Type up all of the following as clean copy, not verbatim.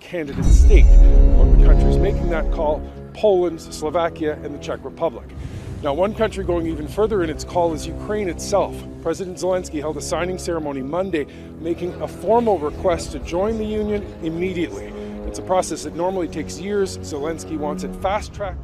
Candidate state. Among the countries making that call, Poland, Slovakia, and the Czech Republic. Now, one country going even further in its call is Ukraine itself. President Zelensky held a signing ceremony Monday, making a formal request to join the Union immediately. It's a process that normally takes years. Zelensky wants it fast-tracked.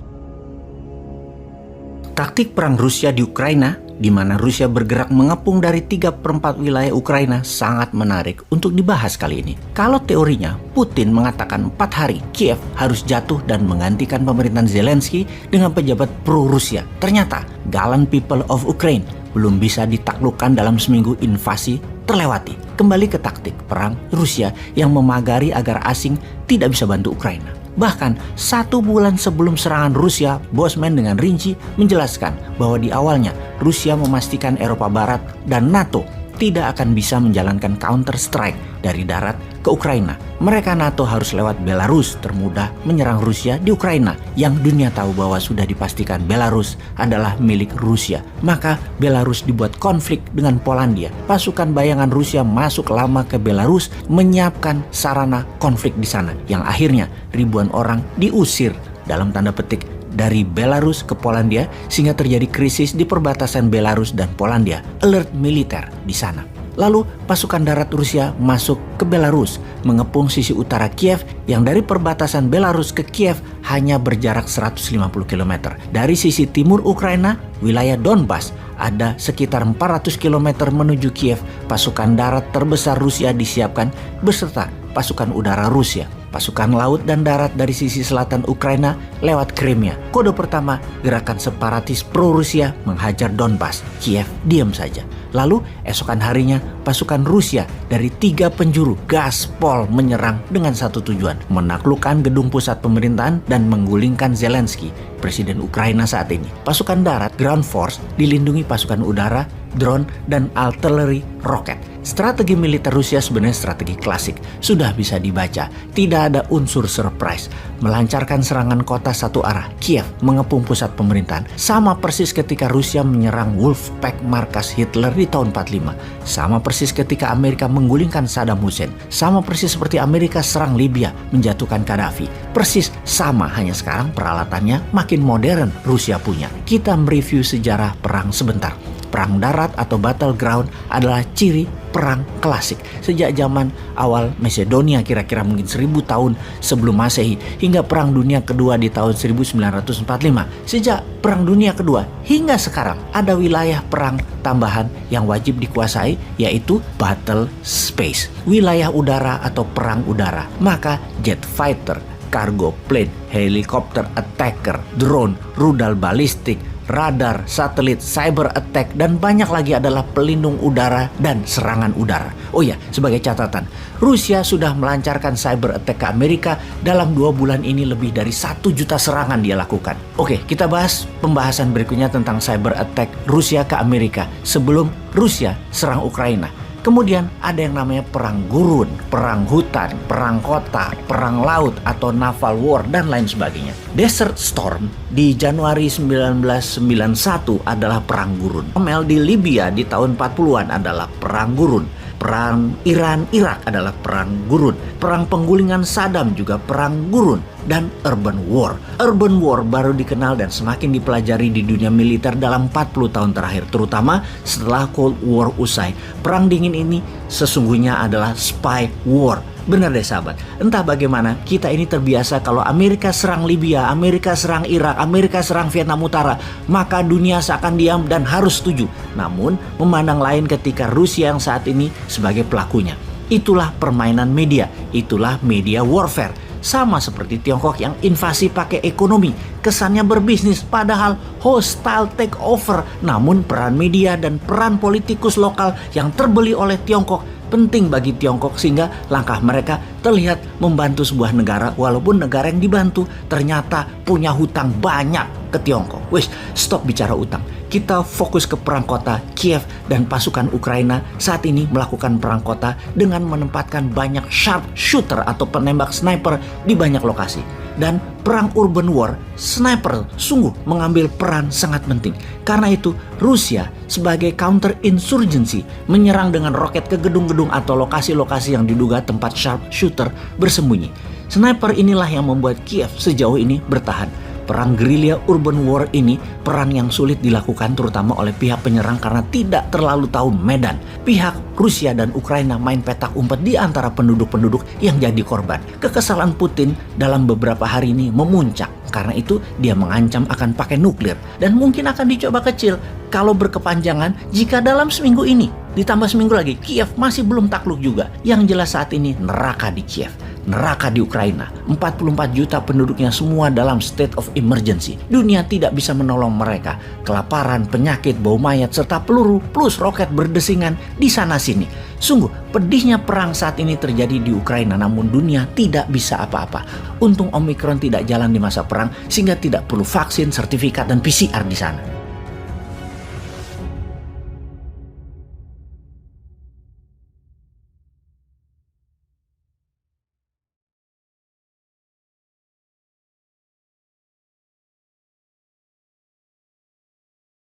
Taktik perang Rusia di Ukraina, di mana Rusia bergerak mengepung dari 3/4 wilayah Ukraina, sangat menarik untuk dibahas kali ini. Kalau teorinya, Putin mengatakan 4 hari Kiev harus jatuh dan menggantikan pemerintahan Zelensky dengan pejabat pro-Rusia. Ternyata, gallant people of Ukraine belum bisa ditaklukkan dalam seminggu invasi terlewati. Kembali ke taktik perang Rusia yang memagari agar asing tidak bisa bantu Ukraina. Bahkan 1 bulan sebelum serangan Rusia, Bosman dengan rinci menjelaskan bahwa di awalnya Rusia memastikan Eropa Barat dan NATO tidak akan bisa menjalankan counter strike dari darat ke Ukraina. Mereka NATO harus lewat Belarus termudah menyerang Rusia di Ukraina, yang dunia tahu bahwa sudah dipastikan Belarus adalah milik Rusia. Maka Belarus dibuat konflik dengan Polandia. Pasukan bayangan Rusia masuk lama ke Belarus menyiapkan sarana konflik di sana, yang akhirnya ribuan orang diusir dalam tanda petik dari Belarus ke Polandia, sehingga terjadi krisis di perbatasan Belarus dan Polandia. Alert militer di sana. Lalu pasukan darat Rusia masuk ke Belarus, mengepung sisi utara Kiev yang dari perbatasan Belarus ke Kiev hanya berjarak 150 km. Dari sisi timur Ukraina, wilayah Donbas, ada sekitar 400 km menuju Kiev. Pasukan darat terbesar Rusia disiapkan beserta pasukan udara Rusia. Pasukan laut dan darat dari sisi selatan Ukraina lewat Crimea. Kode pertama, gerakan separatis pro-Rusia menghajar Donbas. Kiev diam saja. Lalu esokan harinya pasukan Rusia dari 3 penjuru gaspol menyerang dengan satu tujuan, menaklukkan gedung pusat pemerintahan dan menggulingkan Zelensky, presiden Ukraina saat ini. Pasukan darat, ground force, dilindungi pasukan udara, drone, dan artillery roket. Strategi militer Rusia sebenarnya strategi klasik, sudah bisa dibaca, tidak ada unsur surprise. Melancarkan serangan kota satu arah, Kiev mengepung pusat pemerintahan. Sama persis ketika Rusia menyerang Wolfpack markas Hitler di tahun 45. Sama persis ketika Amerika menggulingkan Saddam Hussein. Sama persis seperti Amerika serang Libya, menjatuhkan Gaddafi. Persis sama, hanya sekarang peralatannya makin modern Rusia punya. Kita mereview sejarah perang sebentar. Perang darat atau battleground adalah ciri perang klasik. Sejak zaman awal Macedonia kira-kira mungkin 1000 tahun sebelum Masehi hingga Perang Dunia Kedua di tahun 1945. Sejak Perang Dunia Kedua hingga sekarang ada wilayah perang tambahan yang wajib dikuasai, yaitu battle space, wilayah udara atau perang udara. Maka jet fighter, cargo plane, helikopter attacker, drone, rudal balistik, radar, satelit, cyber attack, dan banyak lagi adalah pelindung udara dan serangan udara. Oh ya, sebagai catatan, Rusia sudah melancarkan cyber attack ke Amerika. Dalam 2 bulan ini lebih dari 1 juta serangan dia lakukan. Oke, kita bahas pembahasan berikutnya tentang cyber attack Rusia ke Amerika sebelum Rusia serang Ukraina. Kemudian ada yang namanya perang gurun, perang hutan, perang kota, perang laut atau naval war, dan lain sebagainya. Desert Storm di Januari 1991 adalah perang gurun. Mel di Libya di tahun 40-an adalah perang gurun. Perang Iran-Irak adalah perang gurun. Perang penggulingan Saddam juga perang gurun. Dan urban war. Urban war baru dikenal dan semakin dipelajari di dunia militer dalam 40 tahun terakhir, terutama setelah Cold War usai. Perang dingin ini sesungguhnya adalah spy war. Benar deh sahabat, entah bagaimana kita ini terbiasa kalau Amerika serang Libya, Amerika serang Irak, Amerika serang Vietnam Utara, maka dunia seakan diam dan harus setuju. Namun memandang lain ketika Rusia yang saat ini sebagai pelakunya. Itulah permainan media, itulah media warfare. Sama seperti Tiongkok yang invasi pakai ekonomi, kesannya berbisnis padahal hostile takeover. Namun peran media dan peran politikus lokal yang terbeli oleh Tiongkok penting bagi Tiongkok, sehingga langkah mereka terlihat membantu sebuah negara walaupun negara yang dibantu ternyata punya hutang banyak ke Tiongkok. Wes, stop bicara utang. kita fokus ke perang kota. Kiev dan pasukan Ukraina saat ini melakukan perang kota dengan menempatkan banyak sharpshooter atau penembak sniper di banyak lokasi. Dan perang urban war, sniper sungguh mengambil peran sangat penting. Karena itu, Rusia sebagai counter insurgency menyerang dengan roket ke gedung-gedung atau lokasi-lokasi yang diduga tempat sharpshooter bersembunyi. Sniper inilah yang membuat Kiev sejauh ini bertahan. Perang gerilya urban war ini perang yang sulit dilakukan terutama oleh pihak penyerang karena tidak terlalu tahu medan. Pihak Rusia dan Ukraina main petak umpet di antara penduduk-penduduk yang jadi korban. Kekesalan Putin dalam beberapa hari ini memuncak. Karena itu dia mengancam akan pakai nuklir dan mungkin akan dicoba kecil kalau berkepanjangan jika dalam seminggu ini ditambah seminggu lagi Kiev masih belum takluk juga. Yang jelas saat ini neraka di Kiev. Neraka di Ukraina, 44 juta penduduknya semua dalam state of emergency. Dunia tidak bisa menolong mereka. Kelaparan, penyakit, bau mayat, serta peluru plus roket berdesingan di sana-sini. Sungguh, pedihnya perang saat ini terjadi di Ukraina, namun dunia tidak bisa apa-apa. Untung Omicron tidak jalan di masa perang, sehingga tidak perlu vaksin, sertifikat, dan PCR di sana.